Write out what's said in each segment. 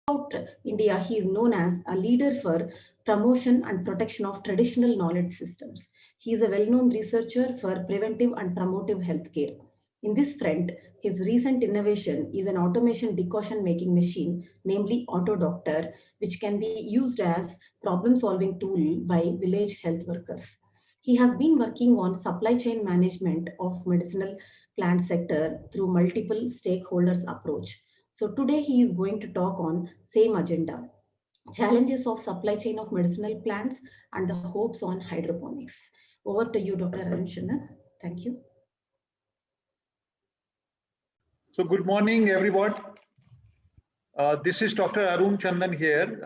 Throughout India, he is known as a leader for promotion and protection of traditional knowledge systems. He is a well-known researcher for preventive and promotive healthcare. In this front, his recent innovation is an automation decoction making machine, namely AutoDoctor, which can be used as problem-solving tool by village health workers. He has been working on supply chain management of medicinal plant sector through multiple stakeholders approach. So today he is going to talk on same agenda, challenges of supply chain of medicinal plants and the hopes on hydroponics. Over to you, Dr. Arun Shanna. Thank you. So good morning, everyone. This is Dr. Arun Chandan here.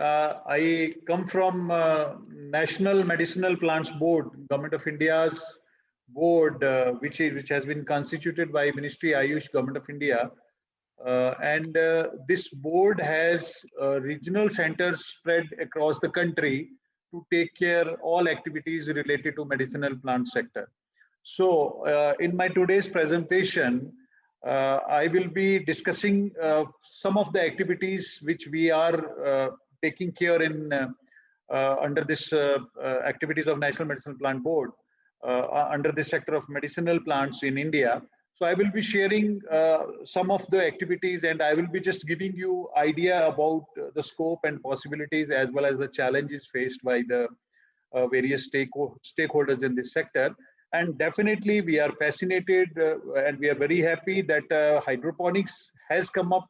I come from National Medicinal Plants Board, Government of India's board, which has been constituted by Ministry Ayush, Government of India. And this board has regional centers spread across the country to take care all activities related to medicinal plant sector. So in my today's presentation, I will be discussing some of the activities which we are taking care in under this activities of National Medicinal Plant Board under the sector of medicinal plants in India. So I will be sharing some of the activities, and I will be just giving you idea about the scope and possibilities as well as the challenges faced by the various stakeholders in this sector. And definitely we are fascinated and we are very happy that hydroponics has come up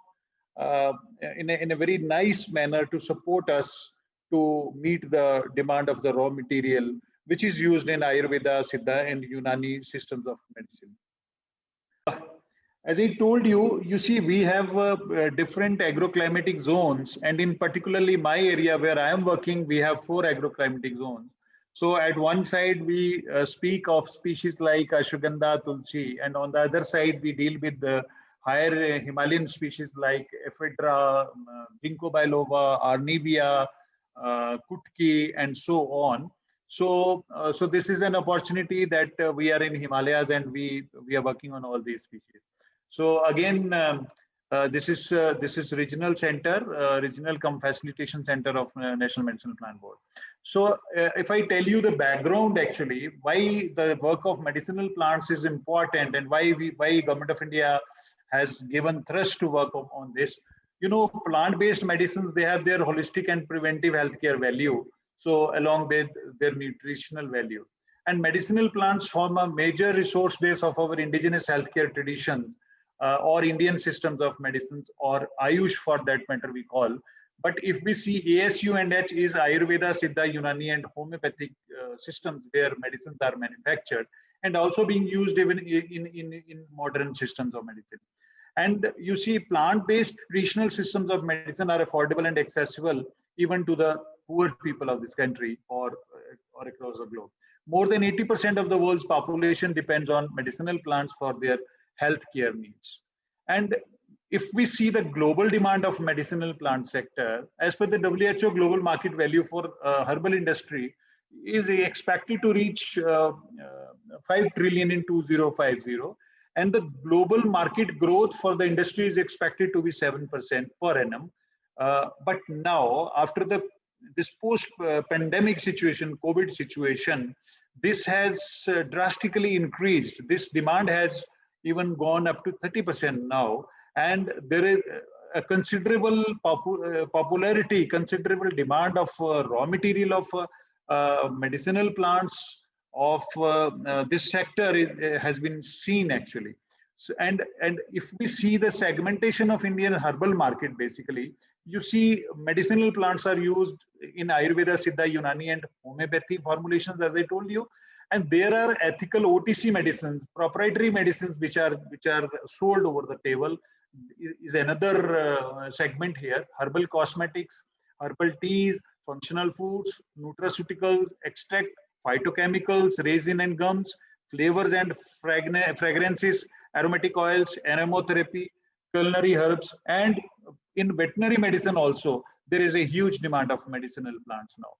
in a very nice manner to support us to meet the demand of the raw material, which is used in Ayurveda, Siddha and Unani systems of medicine. As I told you, you see, we have different agroclimatic zones, and in particularly my area where I am working, we have 4 agroclimatic zones. So at one side, we speak of species like Ashwagandha, Tulsi, and on the other side, we deal with the higher Himalayan species like Ephedra, Ginkgo biloba, Arnivia, Kutki, and so on. So, so this is an opportunity that we are in Himalayas and we are working on all these species. So again, this is regional center, regional facilitation center of National Medicinal Plant Board. So if I tell you the background actually, why the work of medicinal plants is important and why Government of India has given thrust to work on this. You know, plant-based medicines, they have their holistic and preventive healthcare value. So along with their nutritional value. And medicinal plants form a major resource base of our indigenous healthcare traditions or Indian systems of medicines, or Ayush for that matter we call. But if we see ASU and H is Ayurveda, Siddha, Unani and homeopathic systems where medicines are manufactured and also being used even in modern systems of medicine. And you see plant-based traditional systems of medicine are affordable and accessible even to the poor people of this country or across the globe. More than 80% of the world's population depends on medicinal plants for their healthcare needs. And if we see the global demand of medicinal plant sector, as per the WHO global market value for herbal industry is expected to reach 5 trillion in 2050. And the global market growth for the industry is expected to be 7% per annum. But now, after this post-pandemic situation, COVID situation, this has drastically increased. This demand has even gone up to 30% now. And there is a considerable popularity, considerable demand of raw material of medicinal plants of this sector has been seen actually. So, and if we see the segmentation of Indian herbal market, basically, you see medicinal plants are used in Ayurveda, Siddha, Unani and homeopathy formulations, as I told you. And there are ethical OTC medicines, proprietary medicines, which are sold over the table is another segment here. Herbal cosmetics, herbal teas, functional foods, nutraceuticals, extract, phytochemicals, resin and gums, flavors and fragrances, aromatic oils, aromatherapy, culinary herbs, and in veterinary medicine also, there is a huge demand of medicinal plants now.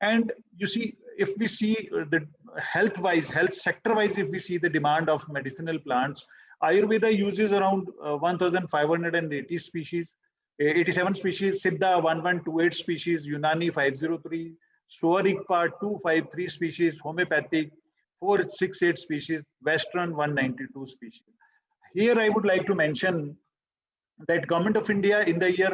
And you see, if we see the health-wise, health sector-wise, if we see the demand of medicinal plants, Ayurveda uses around 1,580 species. 87 species, Siddha 1128 species, Unani 503, Suarikpa 253 species, homeopathic 468 species, Western 192 species. Here I would like to mention that Government of India in the year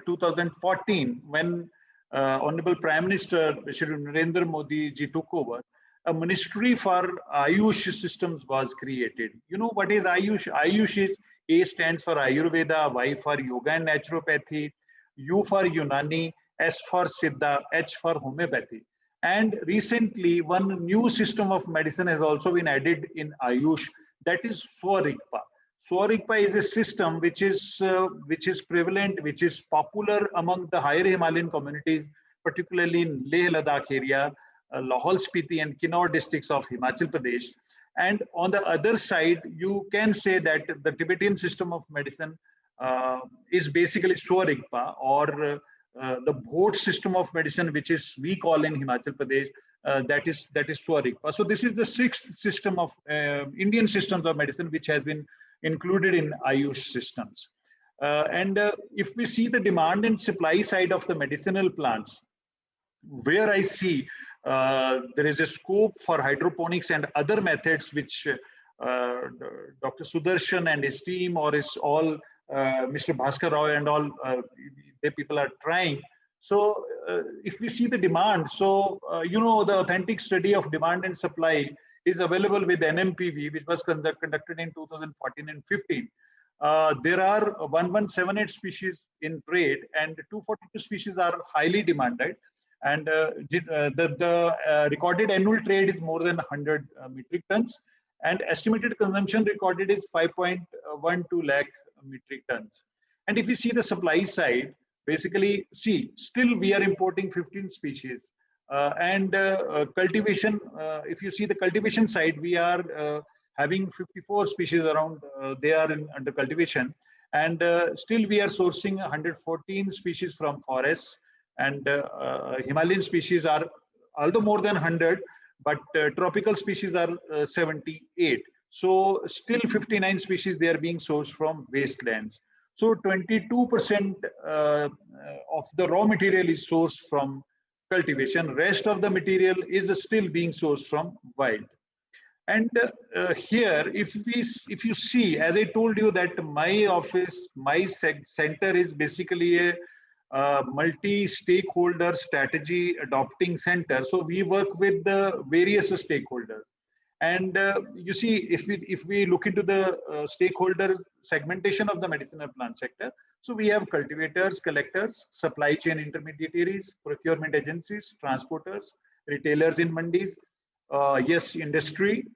2014, when Honorable Prime Minister Shri Narendra Modi ji took over, a ministry for Ayush systems was created. You know what is Ayush? Ayush is A stands for Ayurveda, Y for Yoga and Naturopathy, U for Unani, S for Siddha, H for Homeopathy. And recently, one new system of medicine has also been added in Ayush, that is Swarigpa. Swarigpa is a system which is prevalent, which is popular among the higher Himalayan communities, particularly in Leh Ladakh area, Lahaul Spiti and Kinnaur districts of Himachal Pradesh. And on the other side, you can say that the Tibetan system of medicine is basically Swarigpa, or the Bhot system of medicine, which is we call in Himachal Pradesh, that is Swarigpa. So this is the sixth system of Indian systems of medicine which has been included in Ayush systems. If we see the demand and supply side of the medicinal plants, where I see there is a scope for hydroponics and other methods which Dr. Sudarshan and his team, or is all Mr. Bhaskar Rao and all the people are trying. So if we see the demand, so you know, the authentic study of demand and supply is available with NMPV, which was conducted in 2014 and 15. There are 1178 species in trade, and 242 species are highly demanded. And the recorded annual trade is more than 100 metric tons, and estimated consumption recorded is 5.12 lakh metric tons. And if you see the supply side, basically, see, still we are importing 15 species. Cultivation, if you see the cultivation side, we are having 54 species around, they are under cultivation. And still we are sourcing 114 species from forests. And Himalayan species are although more than 100, but tropical species are 78. So still 59 species, they are being sourced from wastelands. So 22% of the raw material is sourced from cultivation. Rest of the material is still being sourced from wild. And here, if you see, as I told you, that my office, my center is basically a multi-stakeholder strategy adopting center. So we work with the various stakeholders. And you see, if we look into the stakeholder segmentation of the medicinal plant sector, so we have cultivators, collectors, supply chain intermediaries, procurement agencies, transporters, retailers in mandis, yes, industry,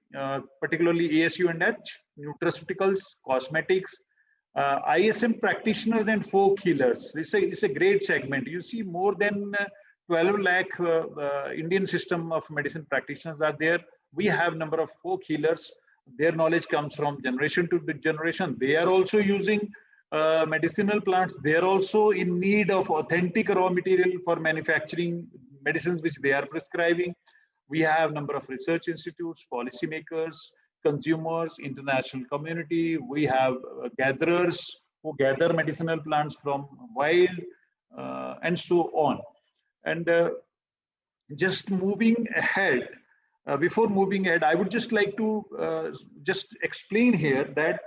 particularly ASU and H, nutraceuticals, cosmetics, ISM practitioners and folk healers. It's a great segment. You see more than 12 lakh Indian system of medicine practitioners are there. We have number of folk healers. Their knowledge comes from generation to generation. They are also using medicinal plants. They are also in need of authentic raw material for manufacturing medicines which they are prescribing. We have number of research institutes, policymakers, consumers, international community. We have gatherers who gather medicinal plants from wild, and so on. And just moving ahead, before moving ahead, I would just like to just explain here that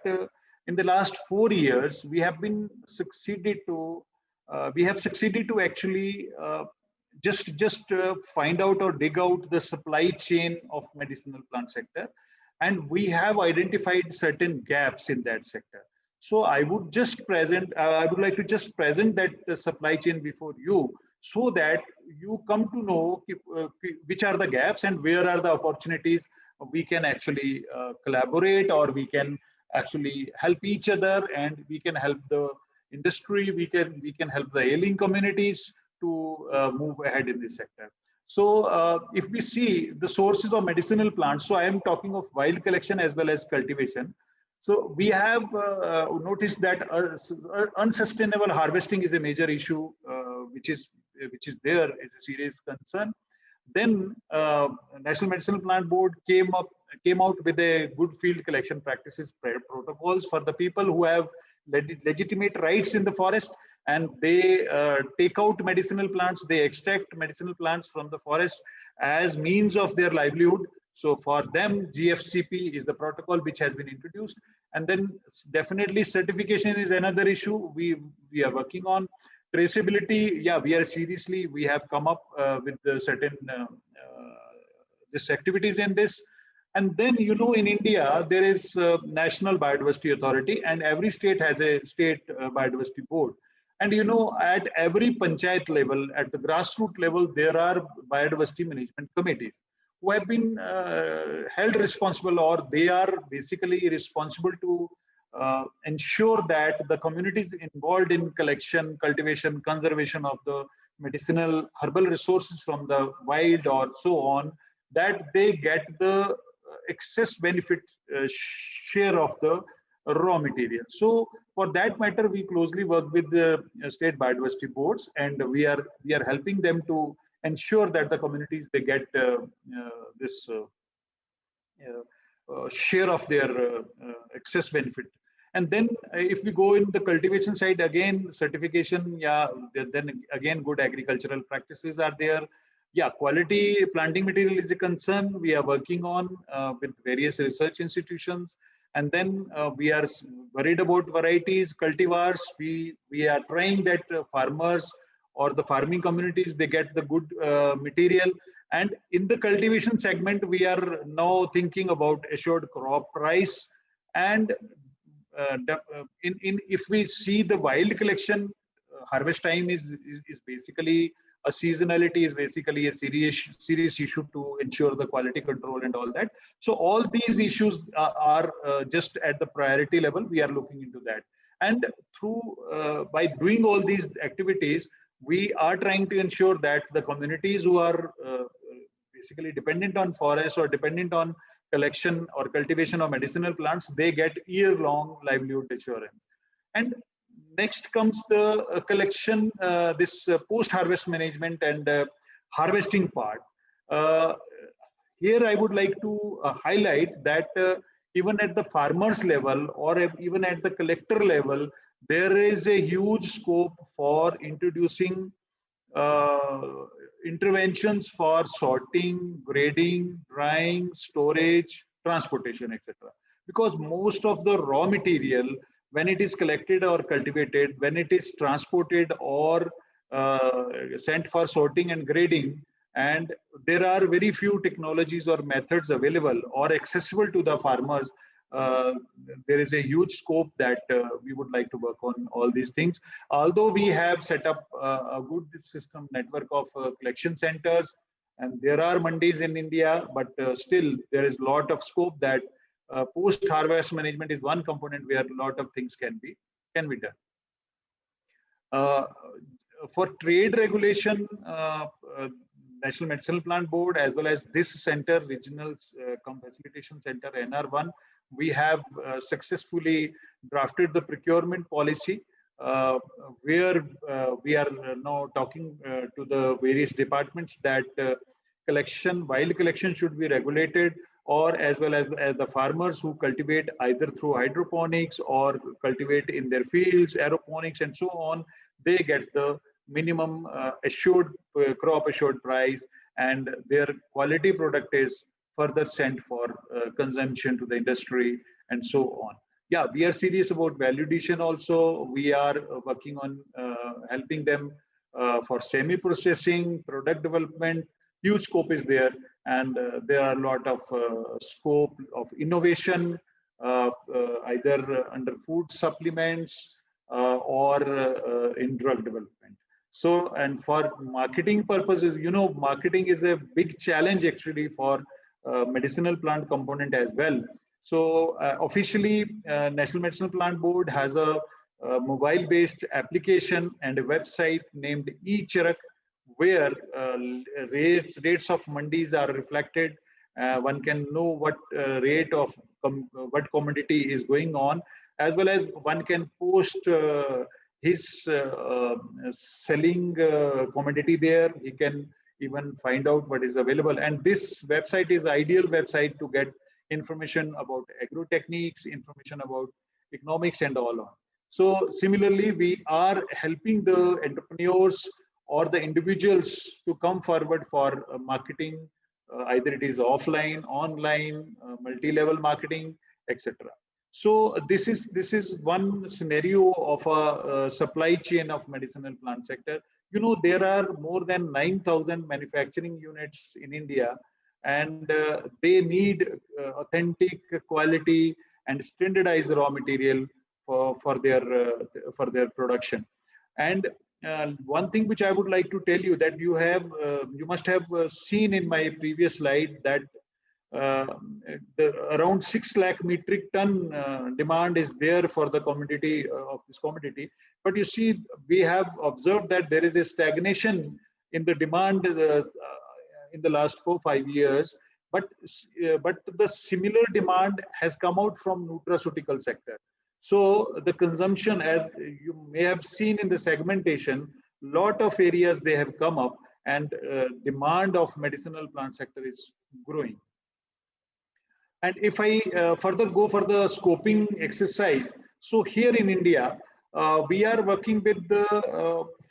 in the last 4 years, we have succeeded to actually just find out or dig out the supply chain of medicinal plant sector, and we have identified certain gaps in that sector. So I would like to just present that the supply chain before you, so that you come to know which are the gaps and where are the opportunities we can actually collaborate, or we can actually help each other, and we can help the industry, we can help the ailing communities to move ahead in this sector. So if we see the sources of medicinal plants, so I am talking of wild collection as well as cultivation. So we have noticed that unsustainable harvesting is a major issue, which is there as a serious concern. Then National Medicinal Plant Board came out with a good field collection practices protocols for the people who have legitimate rights in the forest. and they take out medicinal plants, they extract medicinal plants from the forest as means of their livelihood. So for them, GFCP is the protocol which has been introduced. And then definitely certification is another issue we are working on. Traceability, yeah, we have come up with certain this activities in this. And then, you know, in India, there is National Biodiversity Authority, and every state has a state biodiversity board. And, you know, at every panchayat level, at the grassroots level, there are biodiversity management committees who have been held responsible, or they are basically responsible to ensure that the communities involved in collection, cultivation, conservation of the medicinal herbal resources from the wild or so on, that they get the excess benefit share of the raw material. So for that matter, we closely work with the state biodiversity boards, and we are helping them to ensure that the communities, they get this share of their excess benefit. And then if we go in the cultivation side, again, certification, yeah, then again, good agricultural practices are there. Yeah, quality planting material is a concern we are working on with various research institutions. And then we are worried about varieties, cultivars. We are trying that farmers or the farming communities, they get the good material. And in the cultivation segment, we are now thinking about assured crop price. And if we see the wild collection, harvest time is basically a seasonality, is basically a serious issue to ensure the quality control and all that. So all these issues are just at the priority level. We are looking into that, and through by doing all these activities, we are trying to ensure that the communities who are basically dependent on forests or dependent on collection or cultivation of medicinal plants, they get year-long livelihood assurance. And next comes the collection, this post-harvest management and harvesting part. Here I would like to highlight that even at the farmers level or even at the collector level, there is a huge scope for introducing interventions for sorting, grading, drying, storage, transportation, etc. Because most of the raw material, when it is collected or cultivated, when it is transported or sent for sorting and grading, and there are very few technologies or methods available or accessible to the farmers, there is a huge scope that we would like to work on all these things. Although we have set up a good system network of collection centers, and there are mandis in India, but still there is a lot of scope that post-harvest management is one component where a lot of things can be done. For trade regulation, National Medicinal Plant Board, as well as this center, Regional Facilitation Center, NR1, we have successfully drafted the procurement policy where we are now talking to the various departments that wild collection should be regulated, or as well as the farmers who cultivate either through hydroponics or cultivate in their fields, aeroponics and so on, they get the minimum assured crop assured price, and their quality product is further sent for consumption to the industry and so on. Yeah, we are serious about value addition also. We are working on helping them for semi-processing, product development. Huge scope is there, and there are a lot of scope of innovation, either under food supplements or in drug development. So, and for marketing purposes, you know, marketing is a big challenge actually for medicinal plant component as well. So officially, National Medicinal Plant Board has a mobile-based application and a website named eCharak, where rates of mandis are reflected. One can know what rate of what commodity is going on, as well as one can post his selling commodity there. He can even find out what is available. And this website is ideal website to get information about agro techniques, information about economics and all on. So similarly, we are helping the entrepreneurs or the individuals to come forward for marketing, either it is offline, online, multi-level marketing, etc. So this is one scenario of a supply chain of medicinal plant sector. You know, there are more than 9,000 manufacturing units in India, and they need authentic quality and standardized raw material for their production. And one thing which I would like to tell you, that you must have seen in my previous slide that uh, around 6 lakh metric ton demand is there for the commodity of this commodity. But you see, we have observed that there is a stagnation in the demand in the last 4 5 years. But the similar demand has come out from nutraceutical sector. So the consumption, as you may have seen in the segmentation, lot of areas they have come up, and demand of medicinal plant sector is growing. And if I further go for the scoping exercise, so here in India, we are working with the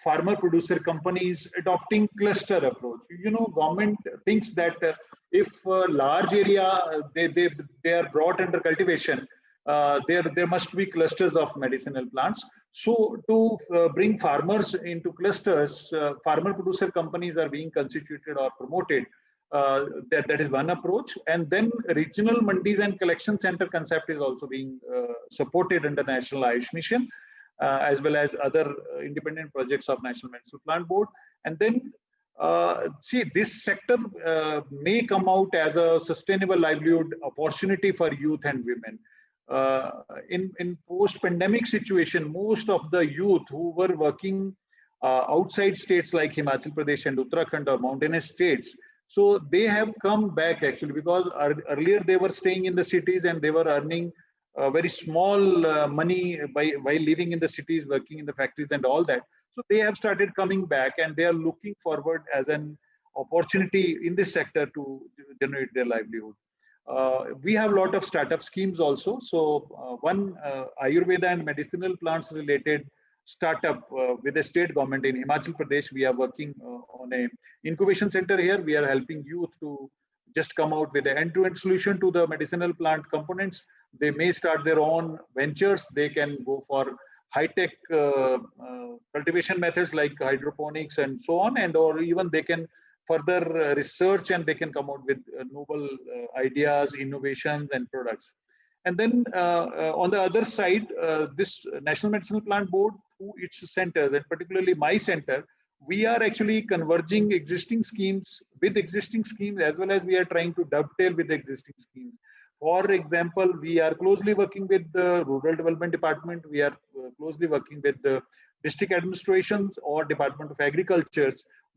farmer producer companies adopting cluster approach. You know, government thinks that if large area they are brought under cultivation, there must be clusters of medicinal plants. So to bring farmers into clusters, farmer producer companies are being constituted or promoted. That is one approach. And then regional mandis and collection center concept is also being supported under National Ayush Mission, as well as other independent projects of National Medicinal Plant Board. And then see, this sector may come out as a sustainable livelihood opportunity for youth and women. In post-pandemic situation, most of the youth who were working outside states like Himachal Pradesh and Uttarakhand or mountainous states, so they have come back actually, because earlier they were staying in the cities and they were earning very small money while living in the cities, working in the factories and all that. So they have started coming back, and they are looking forward as an opportunity in this sector to generate their livelihood. We have a lot of startup schemes also. So one Ayurveda and medicinal plants related startup with the state government in Himachal Pradesh. We are working on a incubation center here. We are helping youth to just come out with an end-to-end solution to the medicinal plant components. They may start their own ventures. They can go for high-tech cultivation methods like hydroponics and so on, and or even they can further research and they can come out with novel ideas, innovations, and products. And then on the other side, this National Medicinal Plant Board, through its centers, and particularly my center, we are actually converging existing schemes with existing schemes, as well as we are trying to dovetail with the existing schemes. For example, we are closely working with the Rural Development Department. We are closely working with the district administrations or Department of Agriculture,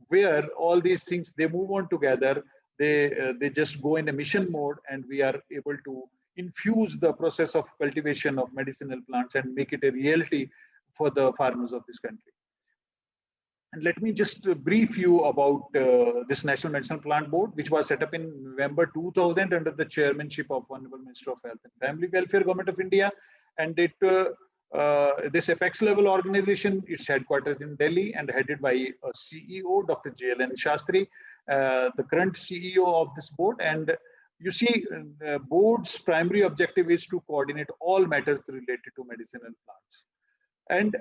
where all these things, they move on together. They just go in a mission mode, and we are able to infuse the process of cultivation of medicinal plants and make it a reality for the farmers of this country. And let me just brief you about this National Medicinal Plant Board, which was set up in November 2000 under the chairmanship of Honorable Minister of Health and Family Welfare, Government of India. And this apex level organization, its headquarters in Delhi and headed by a CEO, Dr. JLN Shastri, the current CEO of this board. And you see, the board's primary objective is to coordinate all matters related to medicinal plants. And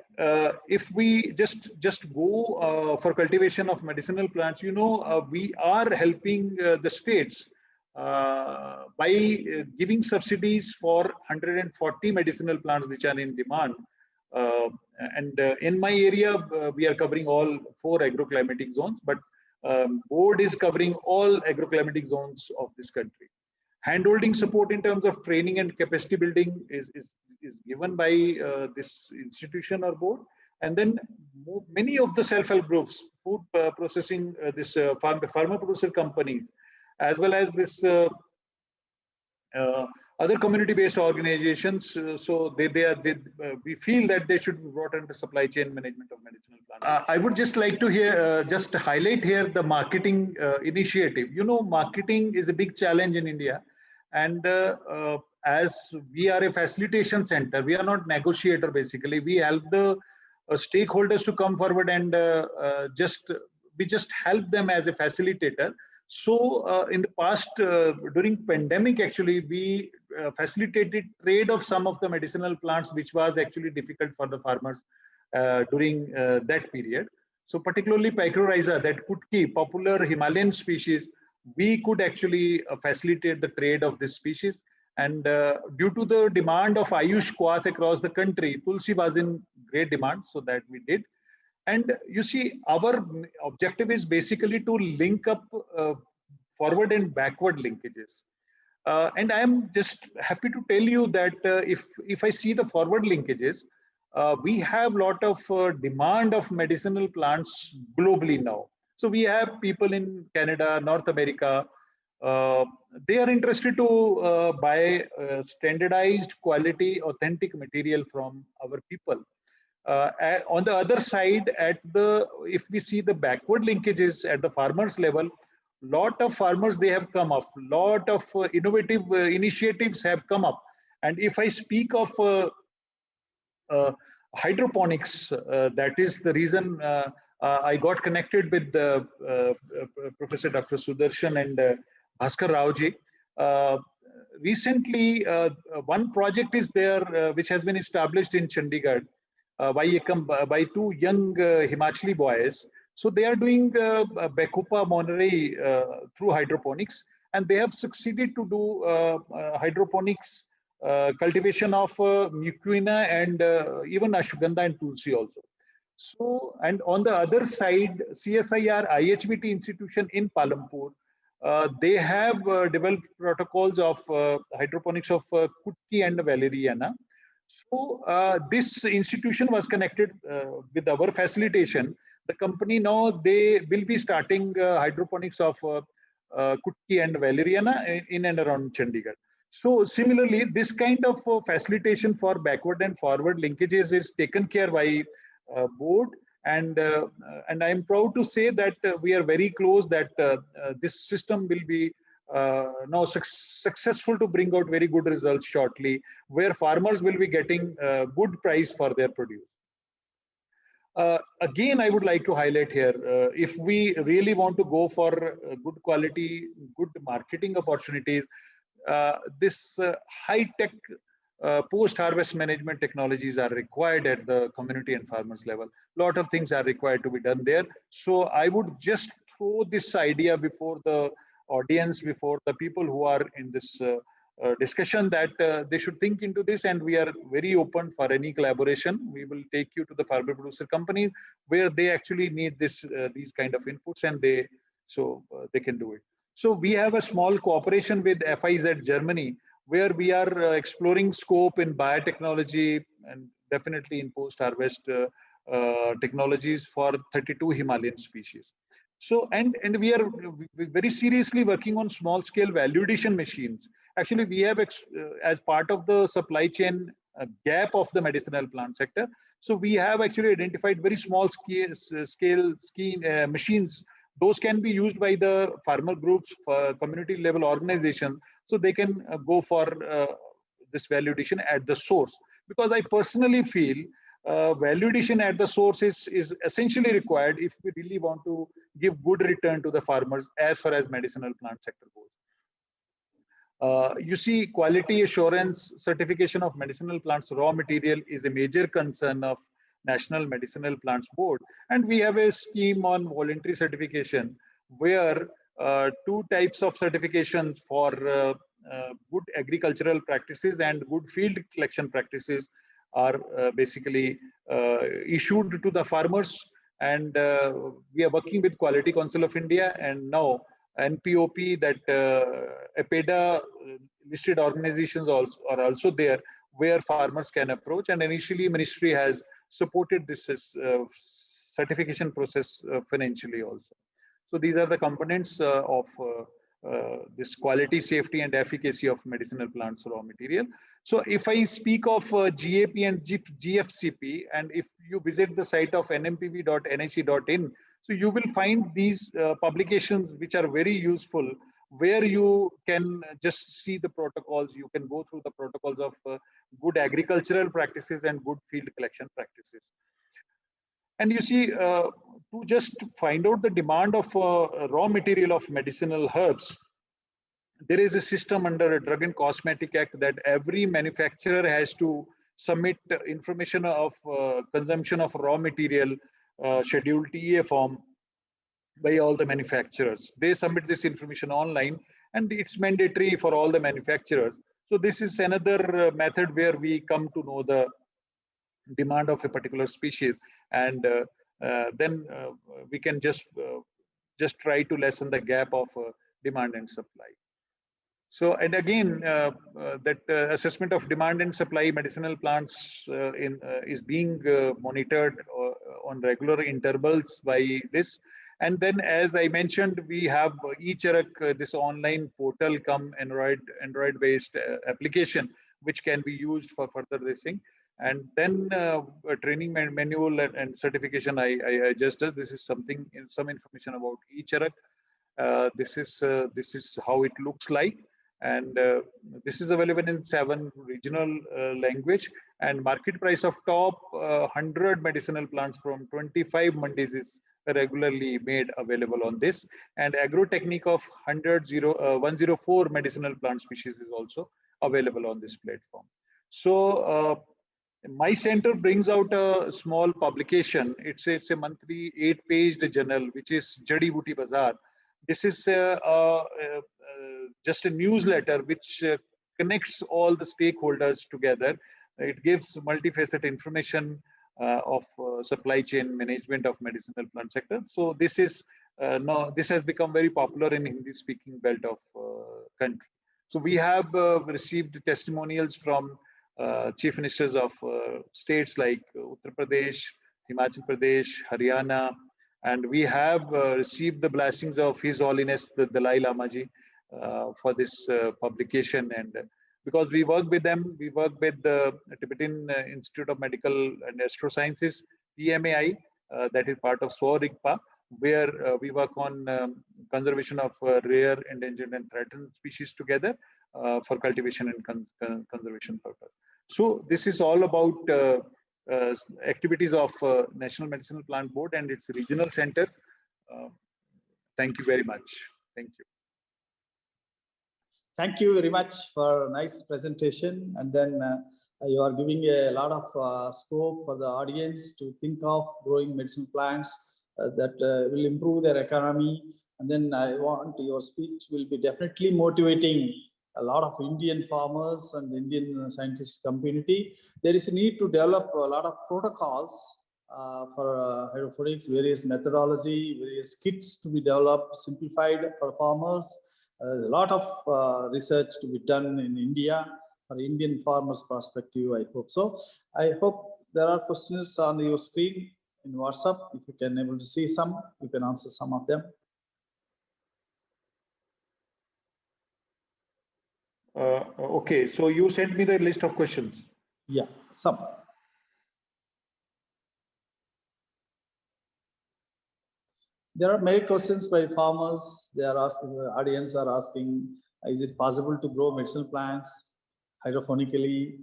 if we just go for cultivation of medicinal plants, you know, we are helping the states by giving subsidies for 140 medicinal plants which are in demand. And in my area, we are covering all 4 agroclimatic zones, but board is covering all agroclimatic zones of this country. Handholding support in terms of training and capacity building is given by this institution or board. And then many of the self-help groups, food processing, farmer producer companies, as well as this other community-based organizations. So we feel that they should be brought under supply chain management of medicinal plants. I would just like to just highlight here the marketing initiative. You know, marketing is a big challenge in India. And as we are a facilitation center, we are not negotiator. Basically, we help the stakeholders to come forward and we just help them as a facilitator. So in the past, during pandemic, actually, we facilitated trade of some of the medicinal plants, which was actually difficult for the farmers during that period. So particularly Picrorhiza, that Kutki, popular Himalayan species, we could actually facilitate the trade of this species. And due to the demand of Ayush Kwath across the country, Tulsi was in great demand, so that we did. And you see, our objective is basically to link up forward and backward linkages. And I am just happy to tell you that if I see the forward linkages, we have a lot of demand of medicinal plants globally now. So we have people in Canada, North America. They are interested to buy standardized, quality, authentic material from our people. On the other side, if we see the backward linkages at the farmers level, lot of farmers, they have come up, lot of innovative initiatives have come up. And if I speak of hydroponics, that is the reason I got connected with Professor Dr. Sudarshan and Bhaskar Raoji. Recently, one project is there which has been established in Chandigarh by two young Himachali boys. So they are doing Bacopa monterey through hydroponics, and they have succeeded to do hydroponics cultivation of mucuna and even ashwagandha and tulsi also. So, and on the other side, CSIR IHBT institution in Palampur, they have developed protocols of hydroponics of Kutki and Valeriana. So this institution was connected with our facilitation. The company now, they will be starting hydroponics of Kutki and Valeriana in and around Chandigarh. So similarly, this kind of facilitation for backward and forward linkages is taken care by board, and I am proud to say that we are very close that this system will be now successful to bring out very good results shortly, where farmers will be getting good price for their produce. Again, I would like to highlight here, if we really want to go for good quality, good marketing opportunities, this high-tech post-harvest management technologies are required at the community and farmers level. A lot of things are required to be done there. So I would just throw this idea before the audience, before the people who are in this discussion, that they should think into this, and we are very open for any collaboration. We will take you to the farmer producer companies where they actually need this these kind of inputs, and they can do it. So we have a small cooperation with FIZ Germany, where we are exploring scope in biotechnology and definitely in post-harvest technologies for 32 Himalayan species. So, and we are very seriously working on small-scale value addition machines. Actually, we have, as part of the supply chain gap of the medicinal plant sector, so we have actually identified very small scale machines. Those can be used by the farmer groups, for community level organizations, so they can go for this value addition at the source. Because I personally feel value addition at the source is essentially required if we really want to give good return to the farmers as far as medicinal plant sector goes. You see, quality assurance certification of medicinal plants raw material is a major concern of National Medicinal Plants Board, and we have a scheme on voluntary certification where two types of certifications for good agricultural practices and good field collection practices are basically issued to the farmers. And we are working with Quality Council of India, and now NPOP, that APEDA listed organizations are also there, where farmers can approach. And initially, Ministry has supported this certification process financially also. So these are the components of this quality, safety, and efficacy of medicinal plants raw material. So if I speak of GAP and GFCP, and if you visit the site of nmpv.nhe.in, so you will find these publications which are very useful, where you can just see the protocols. You can go through the protocols of good agricultural practices and good field collection practices. And you see, to just find out the demand of raw material of medicinal herbs, there is a system under a Drug and Cosmetic Act that every manufacturer has to submit information of consumption of raw material, scheduled TEA form, by all the manufacturers. They submit this information online, and it's mandatory for all the manufacturers. So this is another method where we come to know the demand of a particular species, and then we can just try to lessen the gap of demand and supply. So, and again, that assessment of demand and supply medicinal plants is being monitored on regular intervals by this. And then, as I mentioned, we have eCharak, this online portal come Android-based application, which can be used for further this thing. And then a training manual and certification I just did. This is something, some information about eCharak. This is how it looks like. And this is available in 7 regional language, and market price of top 100 medicinal plants from 25 mandis is regularly made available on this, and agrotechnique of 104 medicinal plant species is also available on this platform. So my center brings out a small publication. It's a monthly 8-page journal, which is Jadi Booty Bazaar. This is just a newsletter which connects all the stakeholders together. It gives multifaceted information of supply chain management of medicinal plant sector. So this is this has become very popular in Hindi-speaking belt of country. So we have received testimonials from chief ministers of states like Uttar Pradesh, Himachal Pradesh, Haryana, and we have received the blessings of His Holiness the Dalai Lama Ji for this publication. And because we work with them, we work with the Tibetan Institute of Medical and Astrosciences, TMAI, that is part of SWARIGPA, where we work on conservation of rare, endangered, and threatened species together for cultivation and conservation purpose. So this is all about activities of National Medicinal Plant Board and its regional centers. Thank you very much. Thank you. Thank you very much for a nice presentation. And then you are giving a lot of scope for the audience to think of growing medicinal plants that will improve their economy. And then I want your speech will be definitely motivating a lot of Indian farmers and Indian scientist community. There is a need to develop a lot of protocols for hydroponics, various methodology, various kits to be developed, simplified for farmers. A lot of research to be done in India for Indian farmers' perspective, I hope so. I hope there are questions on your screen in WhatsApp. If you can able to see some, you can answer some of them. Okay, so you sent me the list of questions. Yeah, some. There are many questions by farmers. They are asking, the audience are asking, is it possible to grow medicinal plants hydroponically?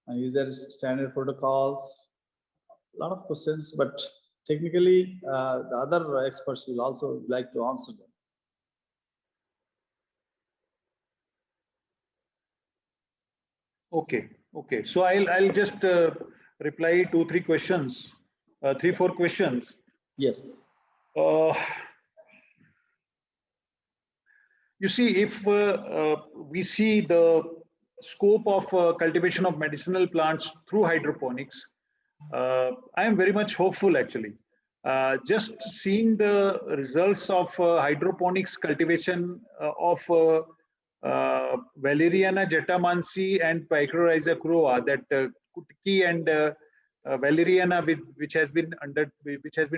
And is there standard protocols? A lot of questions, but technically the other experts will also like to answer them. Okay. So I'll just reply 2-3 questions, 3-4 questions. Yes. You see, if we see the scope of cultivation of medicinal plants through hydroponics, I am very much hopeful actually. Just seeing the results of hydroponics cultivation of Valeriana jetamansi and Picrorhiza crua, that Kutki and Valeriana, which has been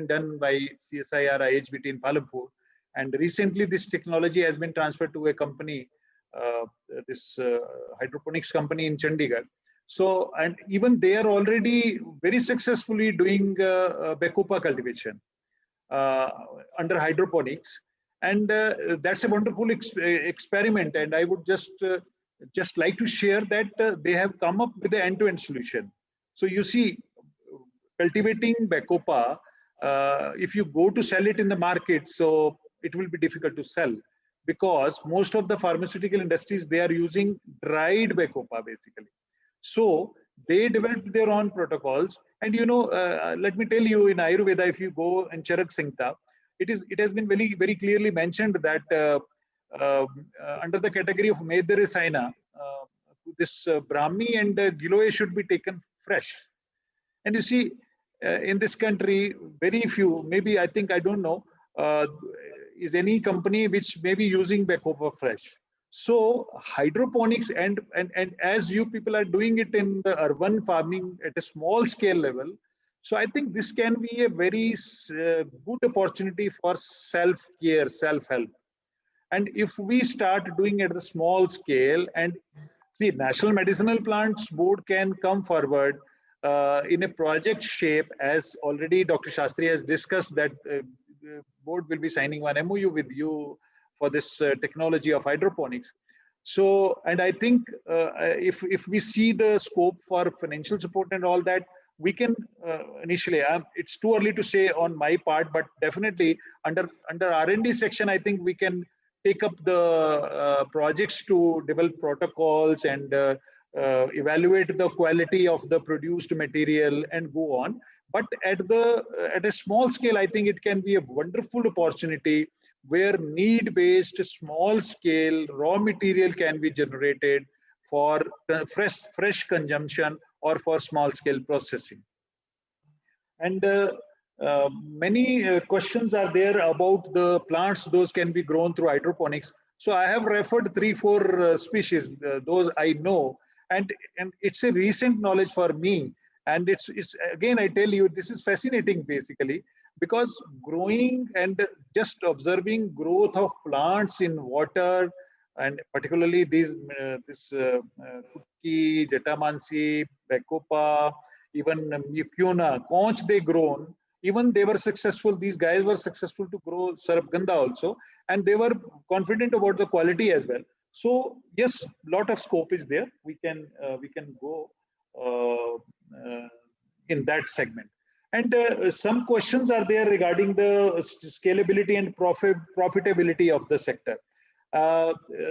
done by CSIR IHBT in Palampur, and recently this technology has been transferred to a company, this hydroponics company in Chandigarh. So, and even they are already very successfully doing Bacopa cultivation under hydroponics. And that's a wonderful experiment. And I would just like to share that they have come up with an end-to-end solution. So you see, cultivating Bacopa, if you go to sell it in the market, so it will be difficult to sell, because most of the pharmaceutical industries, they are using dried Bacopa basically. So they developed their own protocols. And let me tell you, in Ayurveda, if you go in Charak Samhita, it has been very clearly mentioned that under the category of Medha Rasayana, this Brahmi and Giloy should be taken fresh. And you see, in this country, very few, maybe I think, I don't know, is any company which may be using Bacopa fresh. So hydroponics, and as you people are doing it in the urban farming at a small scale level, so I think this can be a very good opportunity for self-care, self-help. And if we start doing it at the small scale, and the National Medicinal Plants Board can come forward in a project shape, as already Dr. Shastri has discussed, that the board will be signing one MOU with you for this technology of hydroponics. So, and I think if we see the scope for financial support and all that, we can initially, it's too early to say on my part, but definitely under R&D section, I think we can take up the projects to develop protocols and evaluate the quality of the produced material and go on. But at a small scale, I think it can be a wonderful opportunity where need-based, small-scale raw material can be generated for fresh consumption or for small-scale processing. And many questions are there about the plants; those can be grown through hydroponics. So I have referred 3-4 species, those I know, and it's a recent knowledge for me. And it's again, I tell you, this is fascinating basically, because growing and just observing growth of plants in water, and particularly this Kutki, Jetamansi, Bacopa, even Mucuna, conch they grown, even they were successful, these guys were successful to grow Sarabganda also, and they were confident about the quality as well. So yes, lot of scope is there. We can go in that segment. And some questions are there regarding the scalability and profitability of the sector.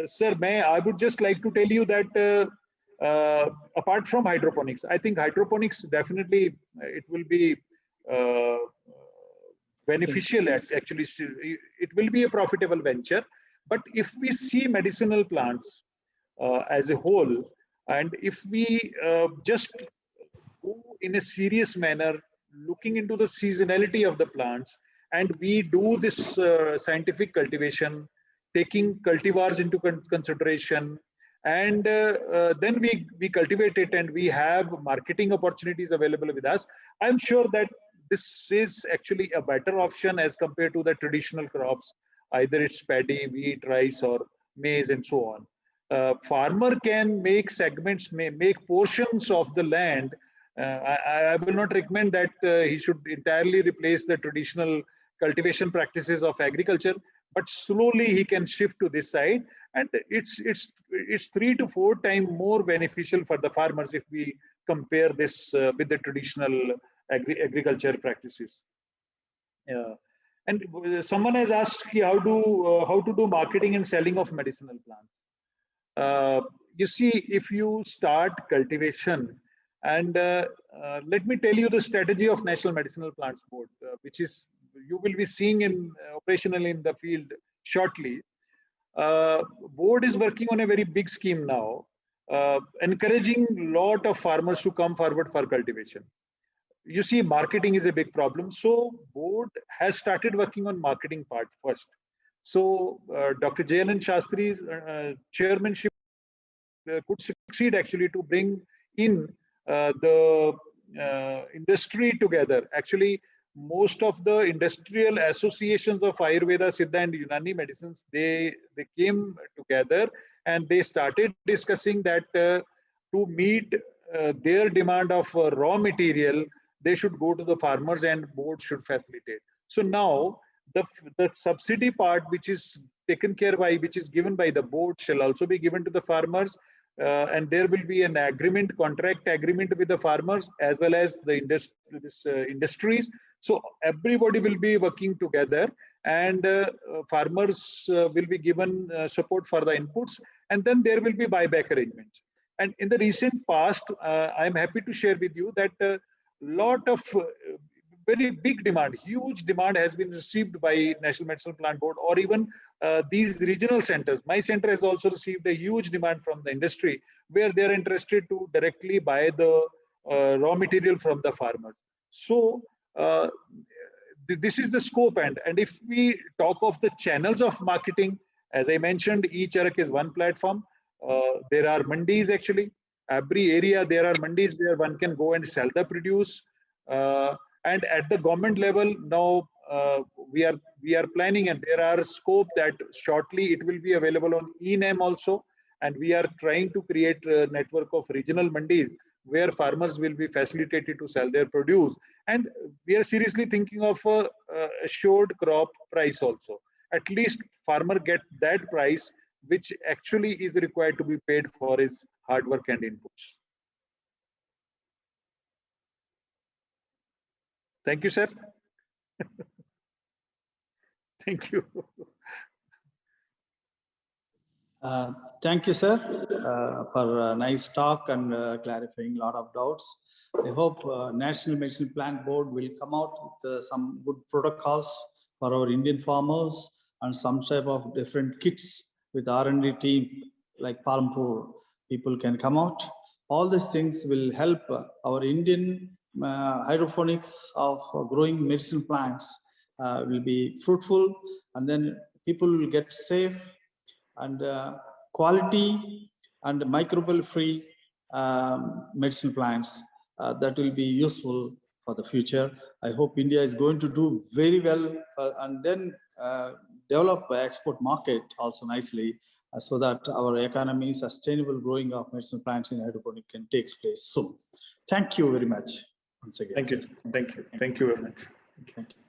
Sir, I would just like to tell you that apart from hydroponics, I think hydroponics definitely it will be beneficial. Actually, it will be a profitable venture. But if we see medicinal plants as a whole, and if we just go in a serious manner, looking into the seasonality of the plants, and we do this scientific cultivation, taking cultivars into consideration, and then we cultivate it, and we have marketing opportunities available with us, I'm sure that this is actually a better option as compared to the traditional crops, either it's paddy, wheat, rice, or maize, and so on. Farmer can make segments, make portions of the land. I will not recommend that he should entirely replace the traditional cultivation practices of agriculture, but slowly he can shift to this side, and it's 3 to 4 times more beneficial for the farmers if we compare this with the traditional agriculture practices. And someone has asked how to do marketing and selling of medicinal plants. You see, if you start cultivation, and let me tell you the strategy of National Medicinal Plants Board, which is you will be seeing in operational in the field shortly. Board is working on a very big scheme now, encouraging lot of farmers to come forward for cultivation. You see, marketing is a big problem. So board has started working on marketing part first. So Dr. J.N. Shastri's chairmanship could succeed actually to bring in the industry together. Actually, most of the industrial associations of Ayurveda, Siddha, and Unani medicines, they came together and they started discussing that to meet their demand of raw material, they should go to the farmers and board should facilitate. So now the subsidy part, which is taken care by, which is given by the board, shall also be given to the farmers. And there will be an agreement, contract agreement with the farmers as well as the industries. So everybody will be working together, and farmers will be given support for the inputs, and then there will be buyback arrangements. And in the recent past, I'm happy to share with you that a lot of very big demand, huge demand has been received by National Medicinal Plant Board, or even these regional centers. My center has also received a huge demand from the industry, where they are interested to directly buy the raw material from the farmers. So this is the scope. And if we talk of the channels of marketing, as I mentioned, e-Charak is one platform. There are mandis actually. Every area there are mandis where one can go and sell the produce. And at the government level now, we are planning, and there are scope that shortly it will be available on eNAM also. And we are trying to create a network of regional mandis where farmers will be facilitated to sell their produce. And we are seriously thinking of a assured crop price also. At least farmer get that price which actually is required to be paid for his hard work and inputs. Thank you, sir. Thank you. Thank you, sir, for a nice talk and clarifying a lot of doubts. I hope National Medicinal Plant Board will come out with some good protocols for our Indian farmers and some type of different kits with R&D team like Palampur. People can come out. All these things will help our Indian hydroponics of growing medicinal plants will be fruitful, and then people will get safe and quality and microbial free medicinal plants that will be useful for the future. I hope India is going to do very well and then develop an export market also nicely so that our economy, sustainable growing of medicinal plants in hydroponic can take place soon. Thank you very much once again. Thank you. Thank you. Thank you very much. Thank you.